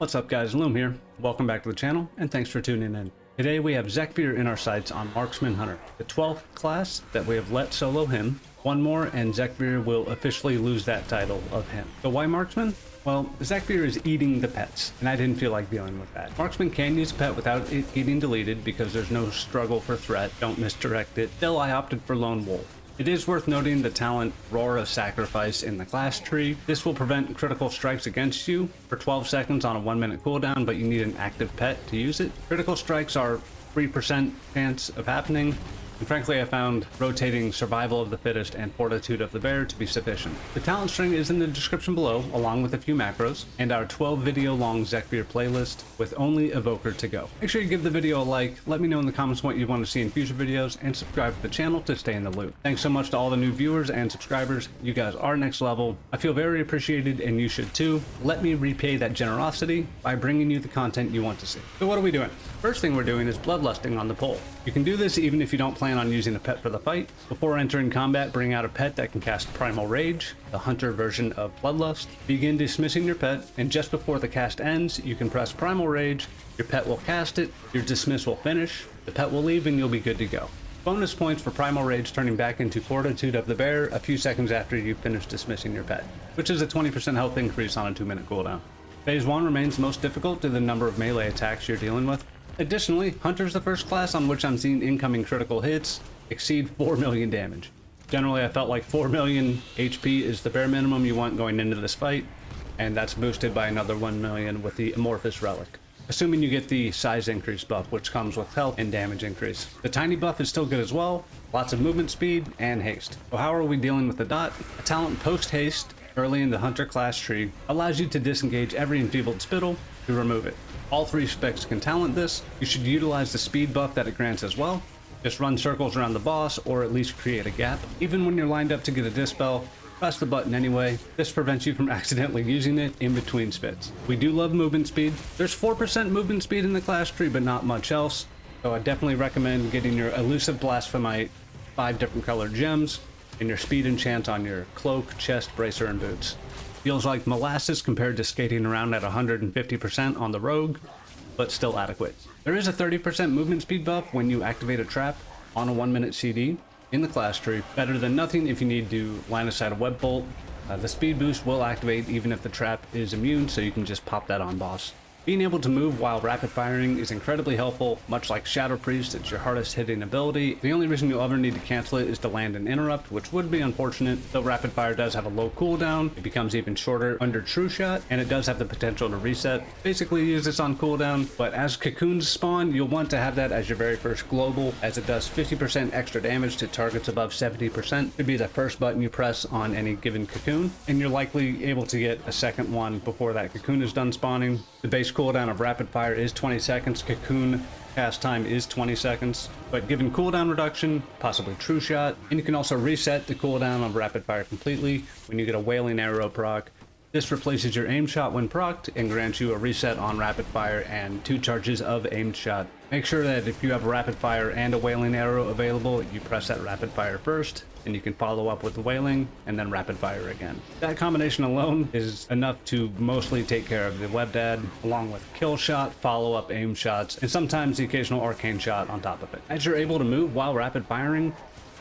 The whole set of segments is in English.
What's up guys, Loom here. Welcome back to the channel and thanks for tuning in. Today we have Zekvir in our sights on Marksman Hunter, the 12th class that we have let solo him. One more and Zekvir will officially lose that title of him. So why Marksman? Well, Zekvir is eating the pets, and I didn't feel like dealing with that. Marksman can use a pet without it getting deleted because there's no struggle for threat, don't misdirect it. Still, I opted for Lone Wolf. It is worth noting the talent Roar of Sacrifice in the class tree. This will prevent critical strikes against you for 12 seconds on a 1-minute cooldown, but you need an active pet to use it. Critical strikes are 3% chance of happening. And frankly, I found rotating Survival of the Fittest and Fortitude of the Bear to be sufficient. The talent string is in the description below, along with a few macros, and our 12 video long Zekvir playlist with only Evoker to go. Make sure you give the video a like, let me know in the comments what you want to see in future videos, and subscribe to the channel to stay in the loop. Thanks so much to all the new viewers and subscribers. You guys are next level. I feel very appreciated and you should too. Let me repay that generosity by bringing you the content you want to see. So what are we doing? First thing we're doing is bloodlusting on the pole. You can do this even if you don't plan on using a pet for the fight. Before entering combat, bring out a pet that can cast Primal Rage, the hunter version of Bloodlust. Begin dismissing your pet, and just before the cast ends, you can press Primal Rage, your pet will cast it, your dismiss will finish, the pet will leave, and you'll be good to go. Bonus points for Primal Rage turning back into Fortitude of the Bear a few seconds after you finish dismissing your pet, which is a 20% health increase on a 2-minute cooldown. Phase 1 remains most difficult due to the number of melee attacks you're dealing with. Additionally, Hunter's the first class on which I'm seeing incoming critical hits exceed 4 million damage. Generally, I felt like 4 million HP is the bare minimum you want going into this fight, and that's boosted by another 1 million with the Amorphous Relic, assuming you get the size increase buff, which comes with health and damage increase. The tiny buff is still good as well, lots of movement speed and haste. So how are we dealing with the dot? A talent post haste early in the Hunter class tree allows you to disengage every enfeebled spittle to remove it. All 3 specs can talent this. You should utilize the speed buff that it grants as well. Just run circles around the boss or at least create a gap. Even when you're lined up to get a dispel, press the button anyway. This prevents you from accidentally using it in between spits. We do love movement speed. There's 4% movement speed in the class tree, but not much else. So I definitely recommend getting your Elusive Blasphemite, 5 different colored gems, and your speed enchant on your cloak, chest, bracer, and boots. Feels like molasses compared to skating around at 150% on the rogue, but still adequate. There is a 30% movement speed buff when you activate a trap on a 1-minute CD in the class tree. Better than nothing if you need to line of sight a web bolt. The speed boost will activate even if the trap is immune, so you can just pop that on boss. Being able to move while rapid firing is incredibly helpful. Much like Shadow Priest, it's your hardest hitting ability. The only reason you'll ever need to cancel it is to land an interrupt, which would be unfortunate. Though rapid fire does have a low cooldown, it becomes even shorter under True Shot, and it does have the potential to reset. Basically use this on cooldown, but as cocoons spawn, you'll want to have that as your very first global, as it does 50% extra damage to targets above 70%. Should be the first button you press on any given cocoon, and you're likely able to get a second one before that cocoon is done spawning. The base cooldown of rapid fire is 20 seconds, cocoon cast time is 20 seconds, but given cooldown reduction, possibly True Shot, and you can also reset the cooldown of rapid fire completely when you get a Wailing Arrow proc. This replaces your aim shot when procced and grants you a reset on rapid fire and 2 charges of aimed shot. Make sure that if you have a rapid fire and a Wailing Arrow available, you press that rapid fire first, and you can follow up with the Wailing and then rapid fire again. That combination alone is enough to mostly take care of the web dad, along with kill shot, follow up aim shots, and sometimes the occasional arcane shot on top of it. As you're able to move while rapid firing,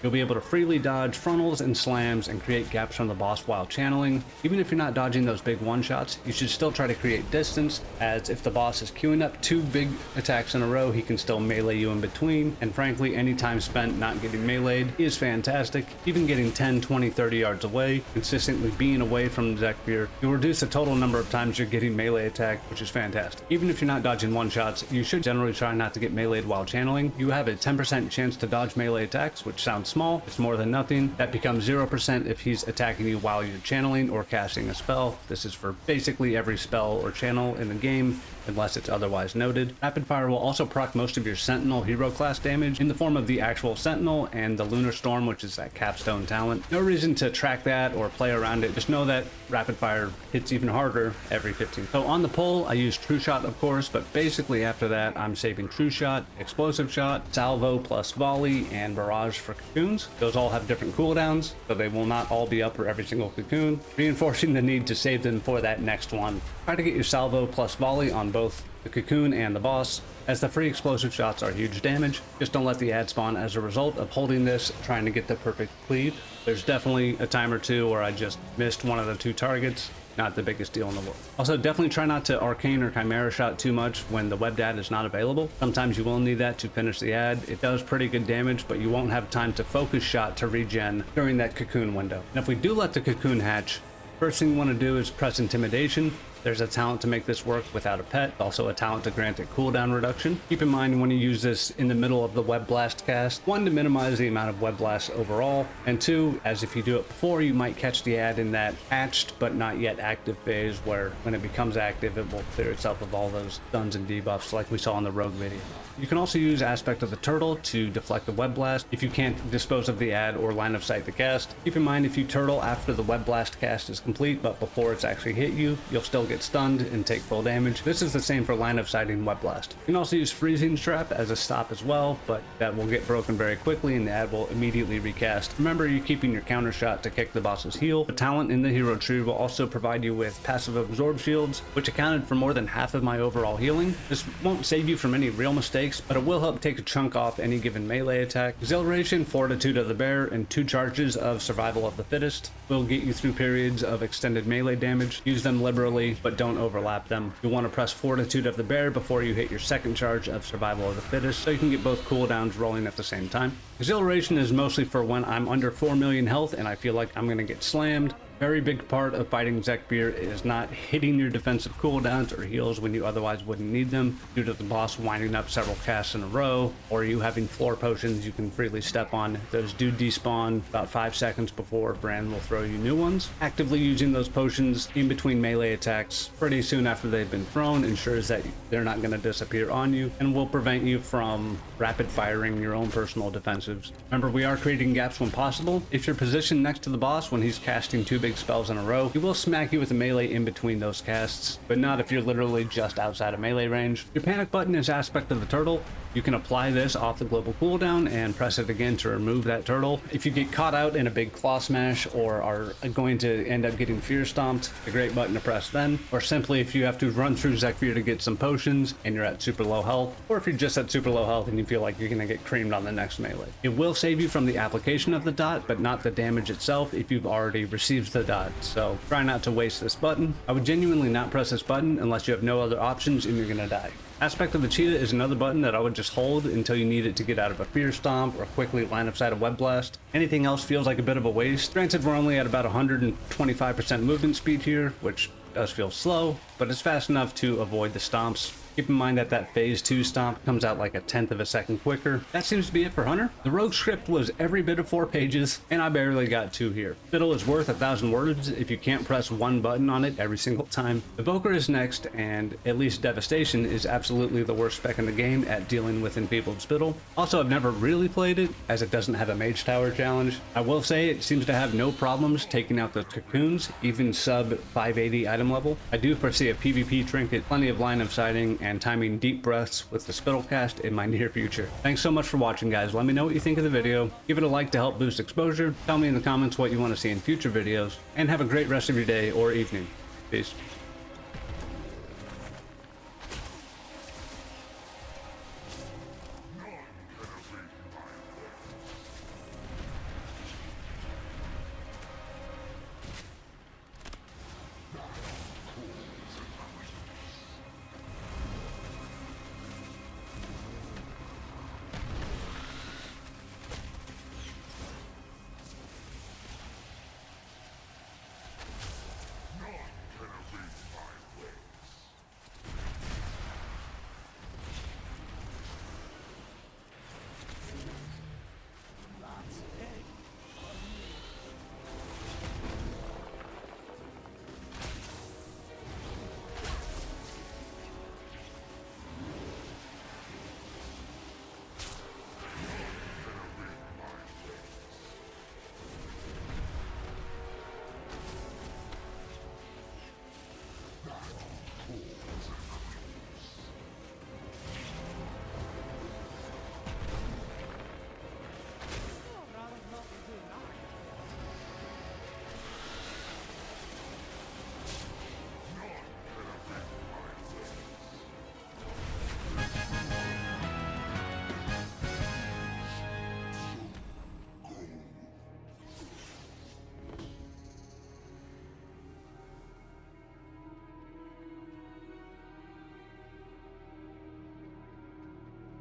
you'll be able to freely dodge frontals and slams and create gaps from the boss while channeling. Even if you're not dodging those big one-shots, you should still try to create distance, as if the boss is queuing up 2 big attacks in a row, he can still melee you in between. And frankly, any time spent not getting meleeed is fantastic. Even getting 10, 20, 30 yards away, consistently being away from Zekvir, you'll reduce the total number of times you're getting melee attacked, which is fantastic. Even if you're not dodging one-shots, you should generally try not to get meleeed while channeling. You have a 10% chance to dodge melee attacks, which sounds small. It's more than nothing. That becomes 0% if he's attacking you while you're channeling or casting a spell. This is for basically every spell or channel in the game, unless it's otherwise noted. Rapid fire will also proc most of your Sentinel hero class damage in the form of the actual Sentinel and the Lunar Storm, which is that capstone talent. No reason to track that or play around it. Just know that rapid fire hits even harder every 15. So on the pull, I use True Shot, of course, but basically after that, I'm saving True Shot, Explosive Shot, Salvo plus Volley, and Barrage for cocoon. cocoons. Those all have different cooldowns, so they will not all be up for every single cocoon, reinforcing the need to save them for that next one. Try to get your Salvo plus Volley on both the cocoon and the boss, as the free explosive shots are huge damage. Just don't let the ad spawn as a result of holding this, trying to get the perfect cleave. There's definitely a time or two where I just missed one of the 2 targets. Not the biggest deal in the world. Also, definitely try not to arcane or chimera shot too much when the webbed ad is not available. Sometimes you will need that to finish the ad. It does pretty good damage, but you won't have time to focus shot to regen during that cocoon window. And if we do let the cocoon hatch, first thing you want to do is press intimidation. There's a talent to make this work without a pet, also a talent to grant it cooldown reduction. Keep in mind when you use this in the middle of the web blast cast, 1, to minimize the amount of web blasts overall, and 2, as if you do it before, you might catch the ad in that hatched but not yet active phase, where when it becomes active, it will clear itself of all those stuns and debuffs like we saw in the rogue video. You can also use Aspect of the Turtle to deflect the web blast if you can't dispose of the ad or line of sight the cast. Keep in mind if you turtle after the web blast cast is complete but before it's actually hit you, you'll still get stunned and take full damage. This is the same for line of sighting web blast. You can also use Freezing Trap as a stop as well, but that will get broken very quickly and the ad will immediately recast. Remember, you're keeping your counter shot to kick the boss's heal. The talent in the hero tree will also provide you with passive absorb shields, which accounted for more than half of my overall healing. This won't save you from any real mistakes, but it will help take a chunk off any given melee attack. Exhilaration, Fortitude of the Bear, and 2 charges of Survival of the Fittest will get you through periods of extended melee damage. Use them liberally, but don't overlap them. You want to press Fortitude of the Bear before you hit your second charge of Survival of the Fittest, so you can get both cooldowns rolling at the same time. Exhilaration is mostly for when I'm under 4 million health and I feel like I'm going to get slammed. Very big part of fighting Zekvir is not hitting your defensive cooldowns or heals when you otherwise wouldn't need them, due to the boss winding up several casts in a row, or you having floor potions you can freely step on. Those do despawn about 5 seconds before Brand will throw you new ones. Actively using those potions in between melee attacks pretty soon after they've been thrown ensures that they're not going to disappear on you and will prevent you from rapid firing your own personal defensives. Remember, we are creating gaps when possible. If you're positioned next to the boss when he's casting 2 big spells in a row, he will smack you with a melee in between those casts, but not if you're literally just outside of melee range. Your panic button is Aspect of the Turtle. You can apply this off the global cooldown and press it again to remove that turtle. If you get caught out in a big claw smash or are going to end up getting fear stomped, a great button to press then. Or simply if you have to run through Zekvir to get some potions and you're at super low health, or if you're just at super low health and you feel like you're gonna get creamed on the next melee. It will save you from the application of the dot, but not the damage itself if you've already received the dot. So try not to waste this button. I would genuinely not press this button unless you have no other options and you're gonna die. Aspect of the Cheetah is another button that I would just hold until you need it to get out of a fear stomp or quickly line of sight a web blast. Anything else feels like a bit of a waste. Granted, we're only at about 125% movement speed here, which does feel slow, but it's fast enough to avoid the stomps. Keep in mind that that phase 2 stomp comes out like a 1/10 of a second quicker. That seems to be it for Hunter. The rogue script was every bit of 4 pages, and I barely got 2 here. Fiddle is worth 1,000 words if you can't press 1 button on it every single time. Evoker is next, and at least Devastation is absolutely the worst spec in the game at dealing with enfeebled spittle. Also, I've never really played it, as it doesn't have a mage tower challenge. I will say it seems to have no problems taking out the cocoons, even sub 580 item level. I do foresee a PvP trinket, plenty of line of sighting, and timing deep breaths with the spittle cast in my near future. Thanks so much for watching, guys. Let me know what you think of the video. Give it a like to help boost exposure. Tell me in the comments what you want to see in future videos, and have a great rest of your day or evening. Peace.